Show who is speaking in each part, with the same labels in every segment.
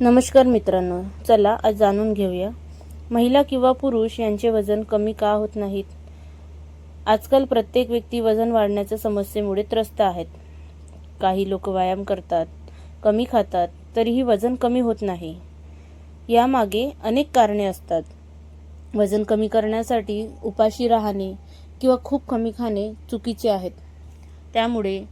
Speaker 1: नमस्कार मित्रांनो, चला आज जाणून घेऊया महिला किंवा पुरुष यांचे वजन कमी का होत नाहीत. आजकाल प्रत्येक व्यक्ती वजन वाढण्याच्या समस्येमुळे त्रस्त आहेत. काही लोक व्यायाम करतात, कमी खातात, तरीही वजन कमी होत नाही. यामागे अनेक कारणे असतात. वजन कमी करण्यासाठी उपाशी राहणे किंवा खूप कमी खाणे चुकीचे आहेत. त्यामुळे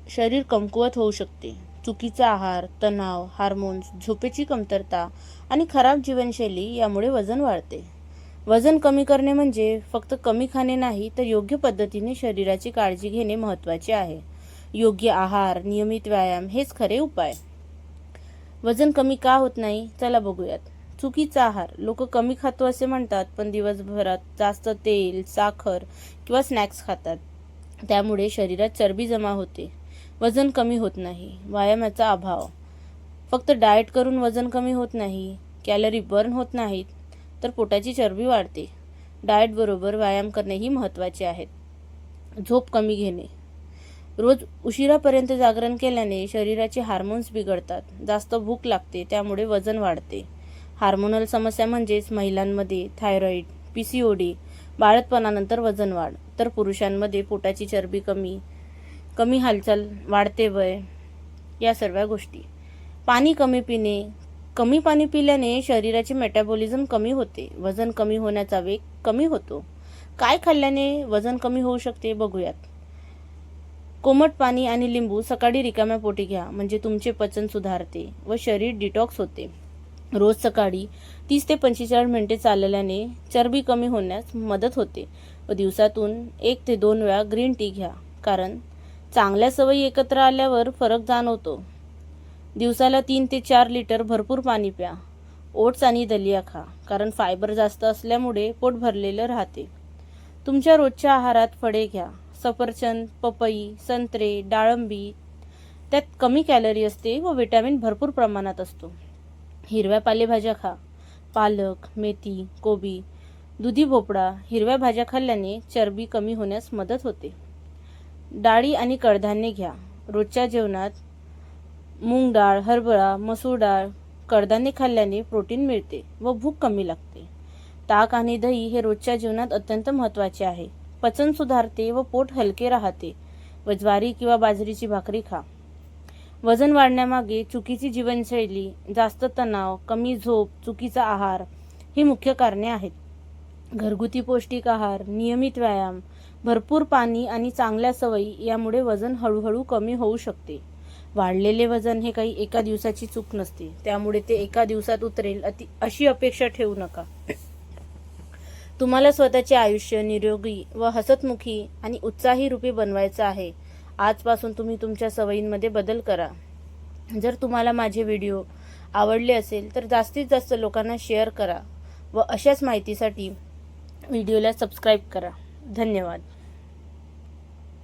Speaker 1: शरीर कमकुवत होऊ शकते. चुकीचा आहार, तणाव, हार्मोन्स, झोपेची कमतरता आणि खराब जीवनशैली यामुळे वजन वाढते. वजन कमी करणे म्हणजे फक्त कमी खाणे नाही, तर योग्य पद्धतीने शरीराची काळजी घेणे महत्त्वाचे आहे. योग्य आहार, नियमित व्यायाम हेच खरे उपाय. वजन कमी का होत नाही, चला बघूयात. चुकीचा आहार. लोक कमी खातो असे म्हणतात, पण दिवसभरात जास्त तेल, साखर किंवा स्नॅक्स खातात. त्यामुळे शरीरात चरबी जमा होते. वजन कमी होत नाही. व्यायामाचा अभाव. फक्त डाएट करून वजन कमी होत नाही. कॅलरी बर्न होत नाहीत, तर पोटाची चरबी वाढते. डाएट बरोबर व्यायाम करणेही महत्त्वाचे आहेत. झोप कमी घेणे. रोज उशिरापर्यंत जागरण केल्याने शरीराचे हार्मोन्स बिघडतात. जास्त भूक लागते, त्यामुळे वजन वाढते. हार्मोनल समस्या म्हणजेच महिलांमध्ये थायरॉईड, PCOD, बाळंतपणानंतर वजन वाढ, तर पुरुषांमध्ये पोटाची चरबी कमी हालचाल, वाढते वय, या सर्व गोष्टी. पाणी कमी पिणे. कमी पाणी पिल्याने शरीराचे मेटाबॉलिझम कमी होते. वजन कमी होण्याचा वेग कमी होतो. काय खाल्ल्याने वजन कमी होऊ शकते बघूयात. कोमट पाणी आणि लिंबू सकाळी रिकाम्या पोटी घ्या, म्हणजे तुमचे पचन सुधारते व शरीर डिटॉक्स होते. रोज सकाळी 30 ते 45 मिनिटे चालल्याने चरबी कमी होण्यास मदत होते व दिवसातून 1 ते 2 वेळा ग्रीन टी घ्या, कारण चांगल्या सवयी एकत्र आल्यावर फरक जाणवतो. दिवसाला 3 ते 4 लिटर भरपूर पाणी प्या. ओट्स आणि दलिया खा, कारण फायबर जास्त असल्यामुळे पोट भरलेलं राहते. तुमच्या रोजच्या आहारात फळे घ्या. सफरचंद, पपई, संत्रे, डाळिंबी, त्यात कमी कॅलरी असते व विटॅमिन भरपूर प्रमाणात असतो. हिरव्या पालेभाज्या खा. पालक, मेथी, कोबी, दुधी भोपळा. हिरव्या भाज्या खाल्ल्याने चरबी कमी होण्यास मदत होते. डाळी आणि कडधान्ये घ्या. रोजच्या जेवणात मूग डाळ, हरभरा, मसूर डाळ, कडधान्ये खाल्ल्याने प्रोटीन मिळते व भूक कमी लागते. ताक आणि दही हे रोजच्या जेवणात अत्यंत महत्त्वाचे आहे. पचन सुधारते व पोट हलके राहते. व ज्वारी किंवा बाजरीची भाकरी खा. वजन वाढण्यामागे चुकीची जीवनशैली, जास्त तणाव, कमी झोप, चुकीचा आहार ही मुख्य कारणे आहेत. घरगुती पौष्टिक आहार, नियमित व्यायाम, भरपूर पाणी आणि चांगल्या सवयी यामुळे वजन हळूहळू कमी होऊ शकते. वाढलेले वजन हे काही एका दिवसाची चूक नसते, त्यामुळे ते एका दिवसात उतरेल अशी अपेक्षा ठेवू नका. तुम्हाला स्वतःचे आयुष्य निरोगी व हसतमुखी आणि उत्साही रूपी बनवायचं आहे. आजपासून तुम्ही तुमच्या सवयींमध्ये बदल करा. जर तुम्हाला माझे व्हिडिओ आवडले असेल तर जास्तीत जास्त लोकांना शेअर करा व अशाच माहितीसाठी व्हिडिओला सबस्क्राईब करा. धन्यवाद.